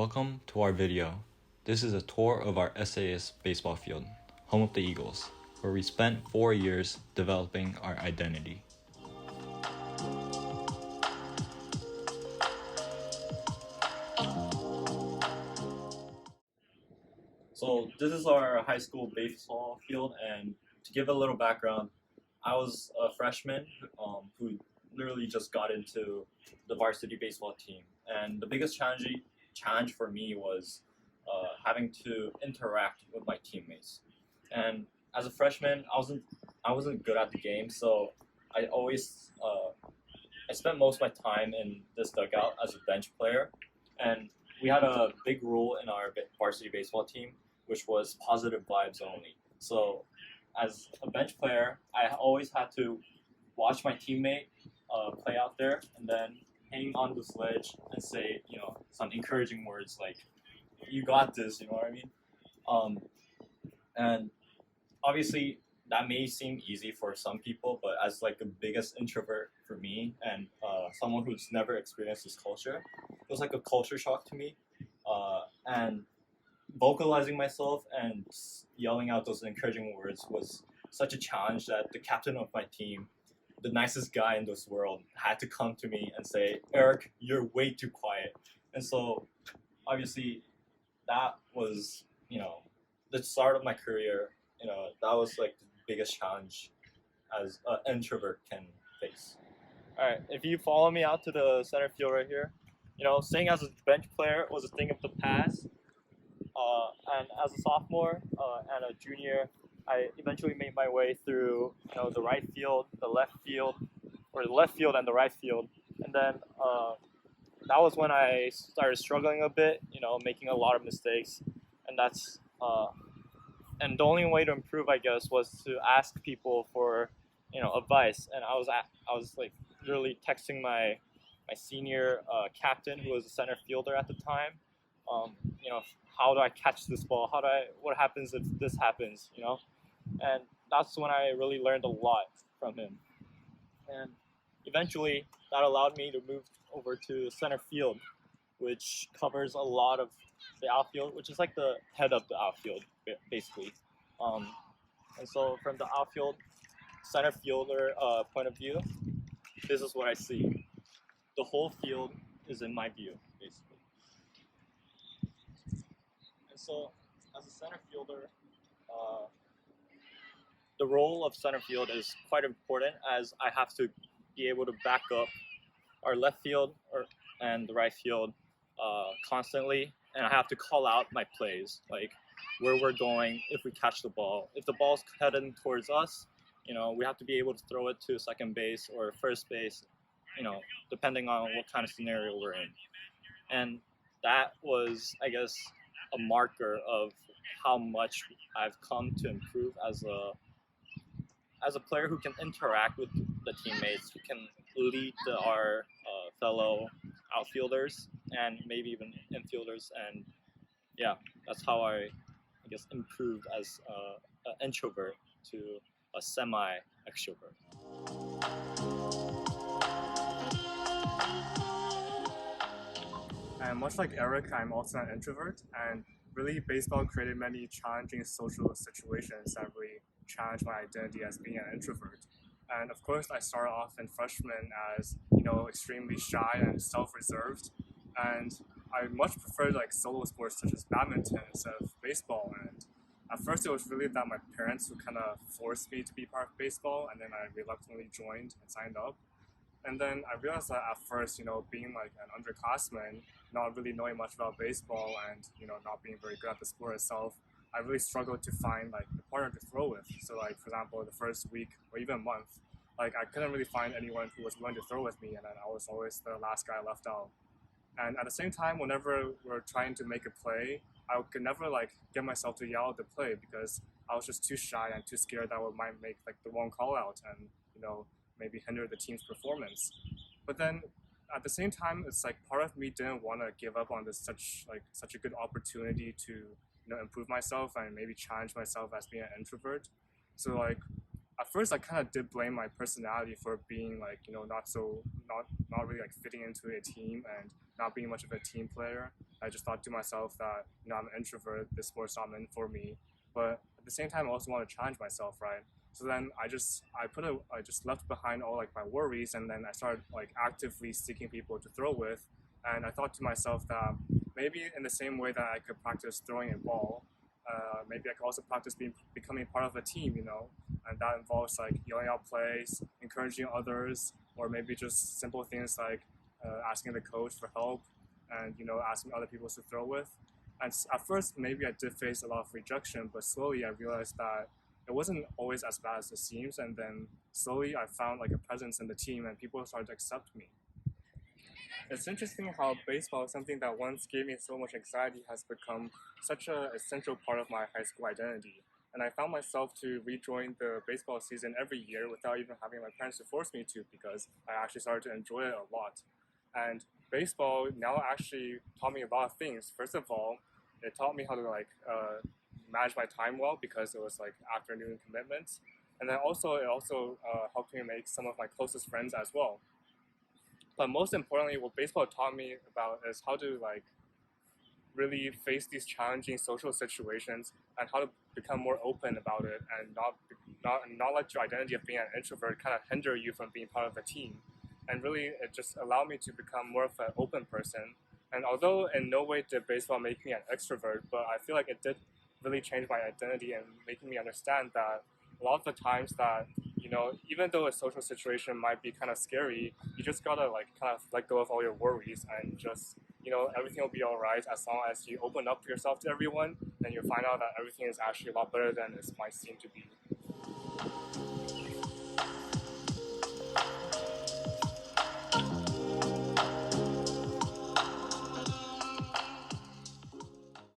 Welcome to our video. This is a tour of our SAS baseball field, home of the Eagles, where we spent 4 years developing our identity. So this is our high school baseball field, and to give a little background, I was a freshman who literally just got into the varsity baseball team, and the biggest challenge for me was having to interact with my teammates. And as a freshman, I wasn't good at the game, so I always I spent most of my time in this dugout as a bench player, and we had a big rule in our varsity baseball team, which was positive vibes only. So, as a bench player, I always had to watch my teammate play out there, and then hang on the ledge and say, some encouraging words like, "You got this," you know what I mean? Um, and obviously that may seem easy for some people, but as like the biggest introvert for me and someone who's never experienced this culture, it was like a culture shock to me. And vocalizing myself and yelling out those encouraging words was such a challenge that the captain of my team, the nicest guy in this world, had to come to me and say, "Eric, you're way too quiet." And so obviously that was, the start of my career. That was like the biggest challenge as an introvert can face. All right, if you follow me out to the center field right here, staying as a bench player was a thing of the past. And as a sophomore and a junior, I eventually made my way through, the right field, the left field, or the left field and the right field, and then that was when I started struggling a bit, making a lot of mistakes, and and the only way to improve, I guess, was to ask people for, advice. And I was like literally texting my senior captain, who was a center fielder at the time. Um, how do I catch this ball? What happens if this happens? And that's when I really learned a lot from him. And eventually, that allowed me to move over to center field, which covers a lot of the outfield, which is like the head of the outfield, basically. Um, and so, from the outfield center fielder point of view, this is what I see. The whole field is in my view, basically. And so, as a center fielder, uh, the role of center field is quite important, as I have to be able to back up our left field and the right field constantly, and I have to call out my plays, like where we're going if we catch the ball. If the ball's heading towards us, we have to be able to throw it to second base or first base, depending on what kind of scenario we're in. And that was, I guess, a marker of how much I've come to improve as a player who can interact with the teammates, who can lead our fellow outfielders and maybe even infielders. And yeah, that's how I guess, improved as an introvert to a semi-extrovert. And much like Eric, I'm also an introvert, and really baseball created many challenging social situations that really challenged my identity as being an introvert. And of course, I started off in freshman as, extremely shy and self-reserved, and I much preferred like solo sports such as badminton instead of baseball. And at first, it was really that my parents who kind of forced me to be part of baseball, and then I reluctantly joined and signed up. And then I realized that at first, being like an underclassman, not really knowing much about baseball and, not being very good at the sport itself, I really struggled to find like a partner to throw with. So like, for example, the first week or even month, like I couldn't really find anyone who was willing to throw with me, and then I was always the last guy left out. And at the same time, whenever we're trying to make a play, I could never like get myself to yell at the play because I was just too shy and too scared that I might make like the wrong call out and, maybe hinder the team's performance. But then at the same time, it's like part of me didn't want to give up on this such a good opportunity to improve myself and maybe challenge myself as being an introvert. So like at first I kind of did blame my personality for being not really like fitting into a team and not being much of a team player. I just thought to myself that I'm an introvert. This sport's not meant for me. But at the same time, I also want to challenge myself, right? So then I just left behind all like my worries, and then I started like actively seeking people to throw with. And I thought to myself that maybe in the same way that I could practice throwing a ball, maybe I could also practice becoming part of a team, and that involves like yelling out plays, encouraging others, or maybe just simple things like asking the coach for help, and asking other people to throw with. And at first, maybe I did face a lot of rejection, but slowly I realized that it wasn't always as bad as it seems. And then slowly I found like a presence in the team, and people started to accept me. It's interesting how baseball, something that once gave me so much anxiety, has become such an essential part of my high school identity. And I found myself to rejoin the baseball season every year without even having my parents to force me to, because I actually started to enjoy it a lot. And baseball now actually taught me a lot of things. First of all, it taught me how to manage my time well, because it was like afternoon commitments. And then it also helped me make some of my closest friends as well. But most importantly, what baseball taught me about is how to like really face these challenging social situations, and how to become more open about it, and not let your identity of being an introvert kind of hinder you from being part of a team. And really, it just allowed me to become more of an open person. And although in no way did baseball make me an extrovert, but I feel like it did really change my identity and making me understand that a lot of the times that even though a social situation might be kind of scary, you just gotta like kind of let go of all your worries, and just everything will be all right as long as you open up yourself to everyone. Then you'll find out that everything is actually a lot better than it might seem to be.